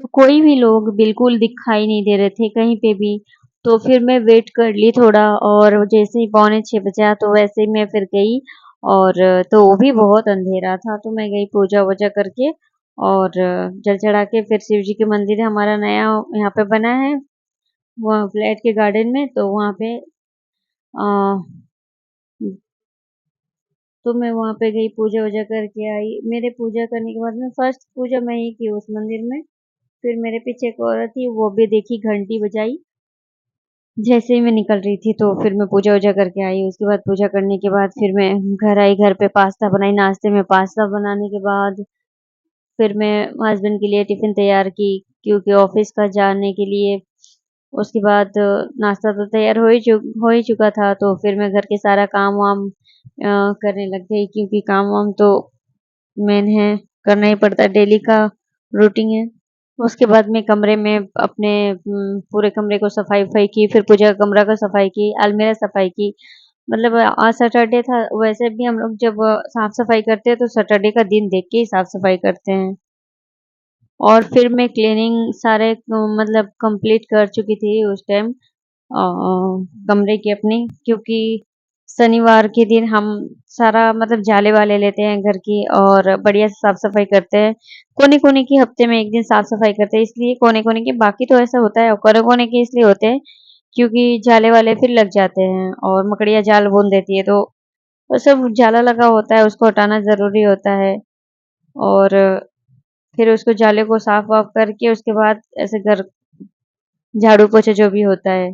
तो कोई भी लोग बिल्कुल दिखाई नहीं दे रहे थे कहीं पे भी। तो फिर मैं वेट कर ली थोड़ा, और जैसे ही पौने 6 बजा तो वैसे ही मैं फिर गई। और तो वो भी बहुत अंधेरा था, तो मैं गई पूजा-वूजा करके, और जल चढ़ा के फिर शिव जी के मंदिर हमारा नया यहाँ पे बना है, वहाँ फ्लैट के गार्डन में, तो वहाँ पे अ, तो मैं वहाँ पे गई, पूजा-वूजा करके आई। मेरे पूजा करने के बाद में फर्स्ट पूजा मैं ही की उस मंदिर में। फिर मेरे पीछे एक औरत थी, वो भी देखी, घंटी बजाई। जैसे ही मैं निकल रही थी तो फिर मैं पूजा-वूजा करके आई। उसके बाद पूजा करने के बाद फिर मैं घर आई, घर पे पास्ता बनाई। नाश्ते में पास्ता बनाने के बाद फिर मैं हस्बैंड के लिए टिफ़िन तैयार की, क्योंकि ऑफ़िस का जाने के लिए। उसके बाद नाश्ता तो तैयार हो ही चुका था, तो फिर मैं घर के सारा काम-वाम करने लग गई, क्योंकि काम-वाम तो मेन है, करना ही पड़ता है, डेली का रूटीन है। उसके बाद में कमरे में अपने पूरे कमरे को सफाई-वफाई की, फिर पूजा का कमरा का सफाई की, अलमीरा सफाई की। मतलब आज सैटरडे था, वैसे भी हम लोग जब साफ-सफाई करते हैं तो सैटरडे का दिन देख के ही साफ-सफाई करते हैं। और फिर मैं क्लीनिंग सारे मतलब कंप्लीट कर चुकी थी उस टाइम, कमरे की अपनी, क्योंकि शनिवार के दिन हम सारा मतलब जाले-वाले लेते हैं घर की, और बढ़िया से साफ-सफाई करते हैं। कोने-कोने की हफ्ते में 1 दिन साफ-सफाई करते हैं, इसलिए कोने-कोने की, बाकी तो ऐसा होता है, और कोने-कोने के इसलिए होते हैं क्योंकि जाले वाले फिर लग जाते हैं और मकड़ियाँ जाल बुन देती है, तो वो सब जाला लगा होता है, उसको हटाना ज़रूरी होता है। और फिर उसको जाले को साफ-वाफ करके उसके बाद ऐसे घर झाड़ू-पोछा जो भी होता है,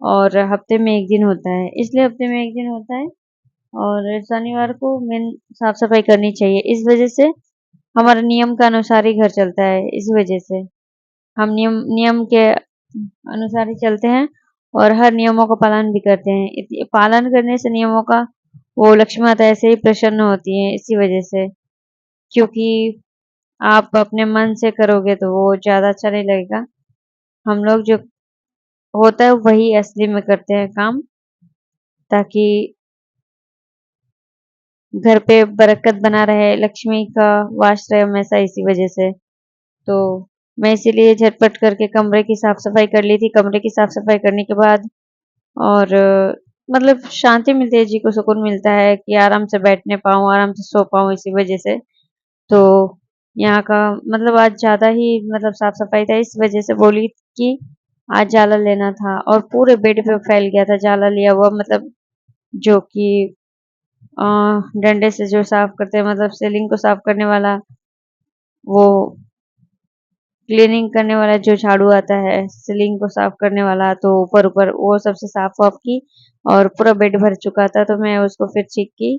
और हफ्ते में 1 दिन होता है, इसलिए हफ्ते में 1 दिन होता है। और शनिवार को मेन साफ-सफाई करनी चाहिए। इस वज़ह से हमारा नियम के अनुसार ही घर चलता है, इस वज़ह से। हम नियम नियम के अनुसार ही चलते हैं, और हर नियमों का पालन भी करते हैं। पालन करने से नियमों का, वो लक्ष्मी माता ऐसे ही प्रसन्न होती हैं, इसी वज़ह से। क्योंकि आप अपने मन से करोगे तो वो ज़्यादा अच्छा नहीं लगेगा। हम लोग जो होता है वही असली में करते हैं काम, ताकि घर पे बरकत बना रहे, लक्ष्मी का वास रहे हमेशा, इसी वज़ह से। तो मैं इसीलिए झटपट करके कमरे की साफ-सफाई कर ली थी। कमरे की साफ-सफाई करने के बाद, और मतलब शांति मिलती है, जी को सुकून मिलता है कि आराम से बैठने पाऊँ, आराम से सो पाऊँ, इसी वज़ह से। तो यहाँ का मतलब आज ज़्यादा ही मतलब साफ-सफाई था, इस वज़ह से बोली कि आज जाला लेना था, और पूरे बेड पे फैल गया था जाला लिया हुआ, मतलब जो कि अ, डंडे से जो साफ करते हैं, मतलब सीलिंग को साफ करने वाला, वो क्लीनिंग करने वाला जो झाड़ू आता है, सीलिंग को साफ करने वाला, तो ऊपर-ऊपर वो सबसे साफ-वाफ की, और पूरा बेड भर चुका था, तो मैं उसको फिर ठीक की।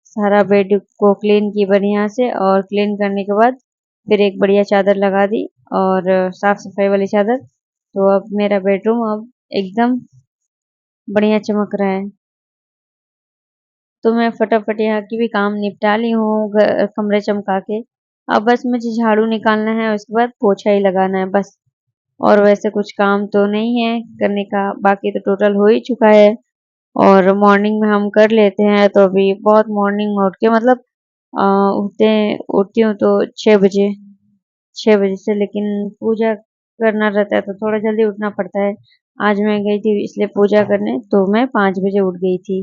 सारा बेड को क्लीन की बढ़िया से, और क्लीन करने के बाद फिर एक बढ़िया चादर लगा दी, और साफ-सफाई वाली चादर। तो अब मेरा बेडरूम अब एकदम बढ़िया चमक रहा है। तो मैं फटाफट यहाँ की भी काम निपटा ली हूँ, कमरे चमका के। अब बस मुझे झाड़ू निकालना है, उसके बाद पोछा ही लगाना है बस। और वैसे कुछ काम तो नहीं है करने का, बाकी तो टोटल हो ही चुका है। और मॉर्निंग में हम कर लेते हैं, तो अभी बहुत मॉर्निंग में उठ के मतलब अ, उठती हूँ तो 6 बजे, 6 बजे से, लेकिन पूजा करना रहता है तो थोड़ा जल्दी उठना पड़ता है। आज मैं गई थी इसलिए पूजा करने, तो मैं 5 बजे उठ गई थी,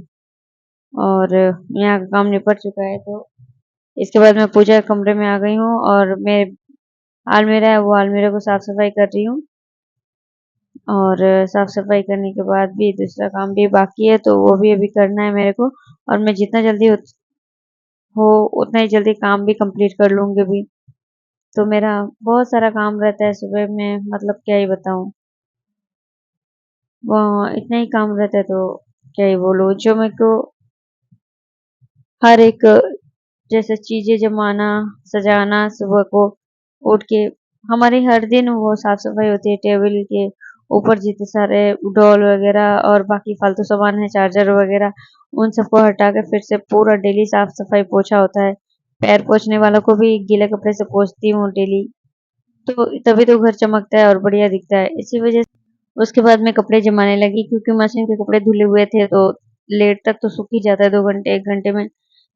और यहाँ का काम निपट चुका है, तो इसके बाद मैं पूजा के कमरे में आ गई हूँ, और मैं अलमीरा है, वो अलमीरा को साफ-सफाई कर रही हूँ। और साफ-सफाई करने के बाद भी दूसरा काम भी बाकी है, तो वो भी अभी करना है मेरे को, और मैं जितना जल्दी हो उतना ही जल्दी काम भी कंप्लीट कर लूँगी अभी। तो मेरा बहुत सारा काम रहता है सुबह में, मतलब क्या ही बताऊँ। इतना ही काम रहता है, तो क्या ही बोलूँ, जो मेरे को हर एक जैसे चीज़ें जमाना, सजाना, सुबह को उठ के हमारी हर दिन वो साफ-सफाई होती है, टेबल के ऊपर जितने सारे डॉल वगैरह और बाकी फालतू सामान है, चार्जर वगैरह, उन सबको हटा के फिर से पूरा डेली साफ-सफाई पोछा होता है। पैर पोंछने वालों को भी गीले कपड़े से पोंछती हूँ डेली, तो तभी तो घर चमकता है और बढ़िया दिखता है। इसी वजह से उसके बाद मैं कपड़े जमाने लगी, क्योंकि मशीन के कपड़े धुले हुए थे, तो लेट तक तो सूख ही जाता है, 2 घंटे, 1 घंटे में।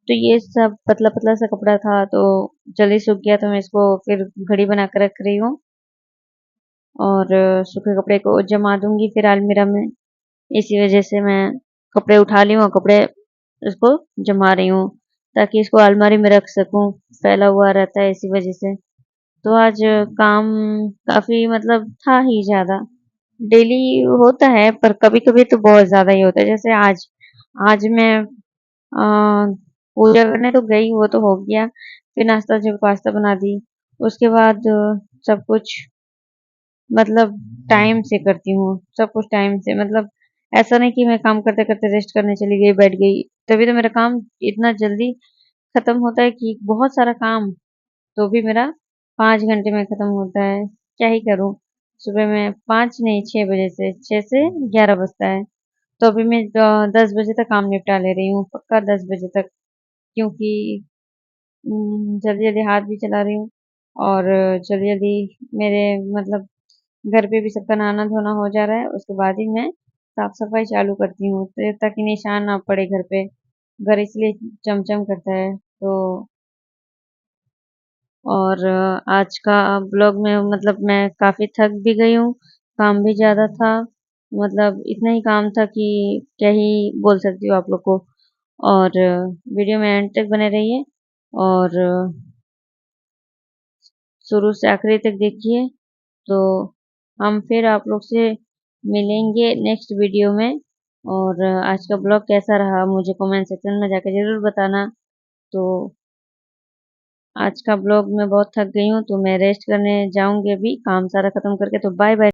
तो ये सब पतला-पतला सा कपड़ा था, तो जल्दी सूख गया, तो मैं इसको फिर घड़ी बना कर रख रही हूँ। और सूखे कपड़े को जमा दूंगी फिर अलमीरा में। इसी वजह से मैं कपड़े उठा ली हूँ और कपड़े इसको जमा रही हूँ ताकि इसको अलमारी में रख सकूँ। फैला हुआ रहता है इसी वजह से। तो आज काम काफ़ी मतलब था ही ज़्यादा। डेली होता है पर कभी-कभी तो बहुत ज़्यादा ही होता है। जैसे आज आज मैं पूजा करने तो गई, वो तो हो गया। फिर नाश्ता जब पास्ता बना दी, उसके बाद सब कुछ मतलब टाइम से करती हूँ, सब कुछ टाइम से। मतलब ऐसा नहीं कि मैं काम करते-करते रेस्ट करने चली गई, बैठ गई। तभी तो मेरा काम इतना जल्दी खत्म होता है कि बहुत सारा काम तो भी मेरा 5 घंटे में खत्म होता है। क्या ही करूँ? सुबह में 5 नहीं 6 बजे से 6 से 11 बजता है। तो अभी मैं 10 बजे तक काम निपटा ले रही हूँ, पक्का 10 बजे तक। क्योंकि जल्दी-जल्दी हाथ भी चला रही हूँ और जल्दी-जल्दी मेरे मतलब घर पे भी सबका नहाना-धोना हो जा रहा है, उसके बाद ही मैं साफ-सफाई चालू करती हूँ, तो ताकि निशान ना पड़े घर पे। घर इसलिए चमचम करता है। तो और आज का ब्लॉग में मतलब मैं काफ़ी थक भी गई हूँ, काम भी ज़्यादा था। मतलब इतना ही काम था कि क्या ही बोल सकती हूँ आप लोग को। और वीडियो में एंड तक बने रहिए और शुरू से आखिरी तक देखिए। तो हम फिर आप लोग से मिलेंगे नेक्स्ट वीडियो में। और आज का ब्लॉग कैसा रहा मुझे कमेंट सेक्शन में जाकर ज़रूर बताना। तो आज का ब्लॉग मैं बहुत थक गई हूँ तो मैं रेस्ट करने जाऊँगी अभी काम सारा खत्म करके। तो बाय बाय।